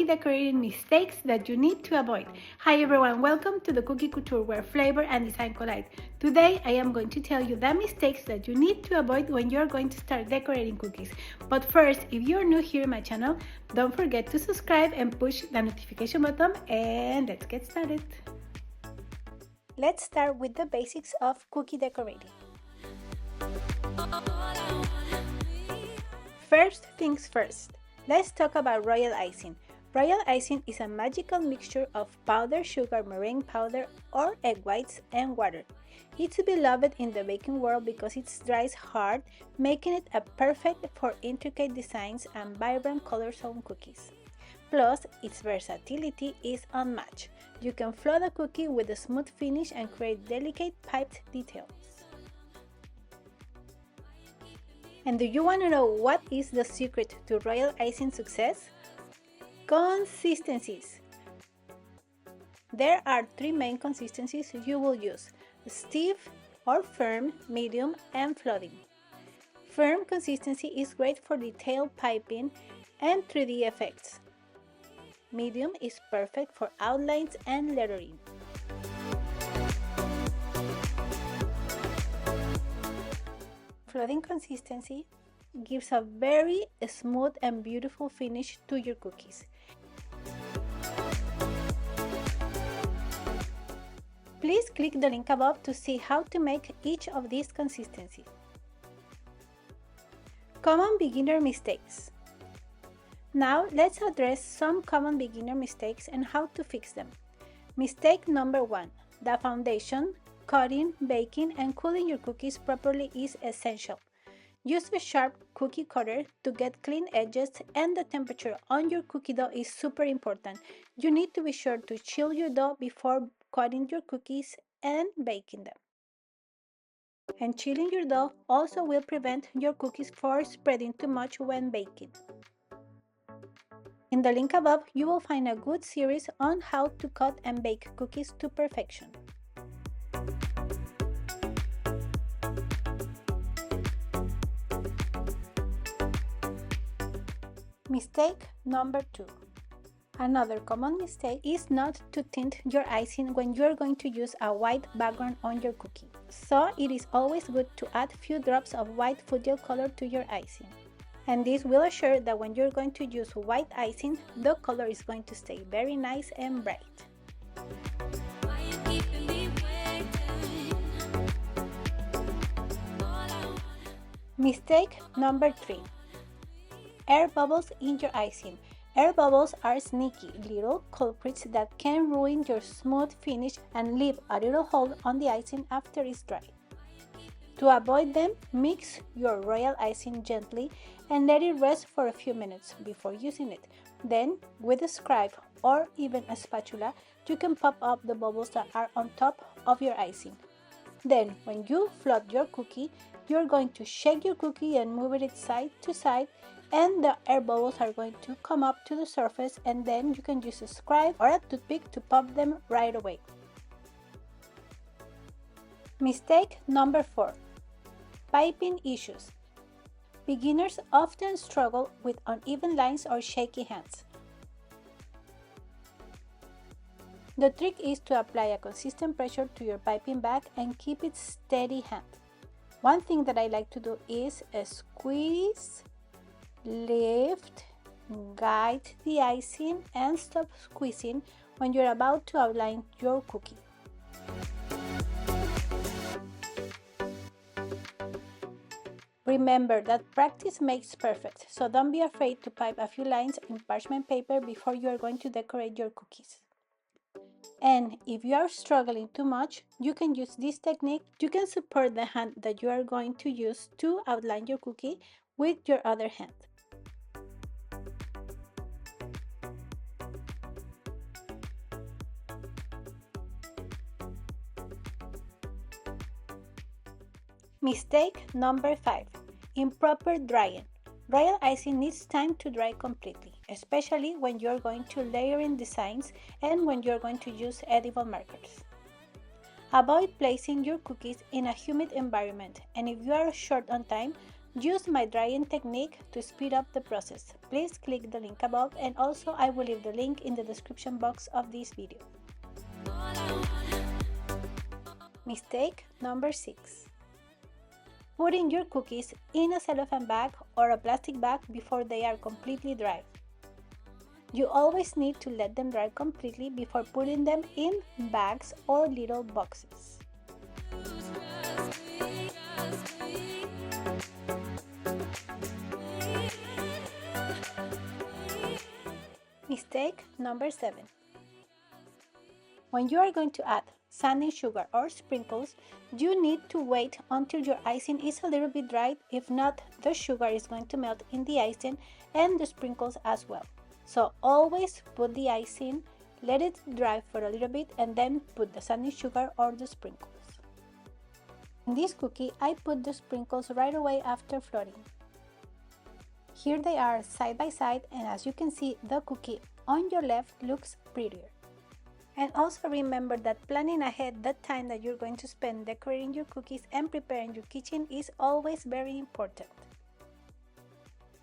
decorating mistakes that you need to avoid. Hi everyone, welcome to the Cookie Couture where flavor and design collide. Today I am going to tell you the mistakes that you need to avoid when you're going to start decorating cookies. But first, if you're new here in my channel, don't forget to subscribe and push the notification button, and let's get started. Let's start with the basics of cookie decorating. First things first, let's talk about royal icing. Royal icing is a magical mixture of powdered sugar, meringue powder, or egg whites and water. It's beloved in the baking world because it dries hard, making it a perfect for intricate designs and vibrant colors on cookies. Plus, its versatility is unmatched. You can flood a cookie with a smooth finish and create delicate piped details. And do you want to know what is the secret to royal icing success? Consistencies. There are three main consistencies you will use: stiff or firm, medium, and flooding. Firm consistency is great for detailed piping and 3D effects. Medium is perfect for outlines and lettering. Flooding consistency gives a very smooth and beautiful finish to your cookies. Please click the link above to see how to make each of these consistencies. Common beginner mistakes. Now let's address some common beginner mistakes and how to fix them. Mistake number 1. The foundation. Cutting, baking, and cooling your cookies properly is essential. Use a sharp cookie cutter to get clean edges, and the temperature on your cookie dough is super important. You need to be sure to chill your dough before cutting your cookies and baking them. And chilling your dough also will prevent your cookies from spreading too much when baking. In the link above, you will find a good series on how to cut and bake cookies to perfection. Mistake number 2. Another common mistake is not to tint your icing when you are going to use a white background on your cookie. So it is always good to add few drops of white food gel color to your icing. And this will assure that when you're going to use white icing, the color is going to stay very nice and bright. Mistake number 3. Air bubbles in your icing. Air bubbles are sneaky little culprits that can ruin your smooth finish and leave a little hole on the icing after it's dry. To avoid them, mix your royal icing gently and let it rest for a few minutes before using it. Then, with a scribe or even a spatula, you can pop up the bubbles that are on top of your icing. Then, when you flood your cookie, you're going to shake your cookie and move it side to side, and the air bubbles are going to come up to the surface, and then you can use a scribe or a toothpick to pop them right away. Mistake number 4. Piping issues. Beginners often struggle with uneven lines or shaky hands. The trick is to apply a consistent pressure to your piping bag and keep it steady hand. One thing that I like to do is squeeze, lift, guide the icing, and stop squeezing when you're about to outline your cookie. Remember that practice makes perfect, so don't be afraid to pipe a few lines in parchment paper before you are going to decorate your cookies. And if you are struggling too much, you can use this technique. You can support the hand that you are going to use to outline your cookie with your other hand. Mistake number 5. Improper drying. Royal icing needs time to dry completely, especially when you're going to layer in designs and when you're going to use edible markers. Avoid placing your cookies in a humid environment, and if you are short on time, Use my drying technique to speed up the process. Please click the link above, and also I will leave the link in the description box of this video. Mistake number 6. Putting your cookies in a cellophane bag or a plastic bag before they are completely dry. You always need to let them dry completely before putting them in bags or little boxes. Mistake number 7. When you are going to add sanding sugar or sprinkles, you need to wait until your icing is a little bit dry. If not, the sugar is going to melt in the icing and the sprinkles as well. So always put the icing, let it dry for a little bit, and then put the sanding sugar or the sprinkles. In this cookie, I put the sprinkles right away after floating. Here they are side by side, and as you can see, the cookie on your left looks prettier. And also remember that planning ahead the time that you're going to spend decorating your cookies and preparing your kitchen is always very important.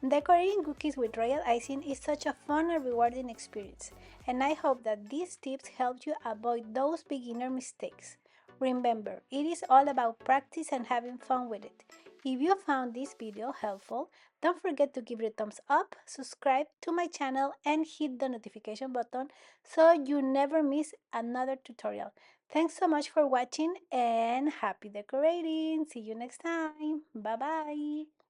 Decorating cookies with royal icing is such a fun and rewarding experience, and I hope that these tips help you avoid those beginner mistakes. Remember, it is all about practice and having fun with it. If you found this video helpful, don't forget to give it a thumbs up, subscribe to my channel, and hit the notification button so you never miss another tutorial. Thanks so much for watching and happy decorating! See you next time! Bye bye!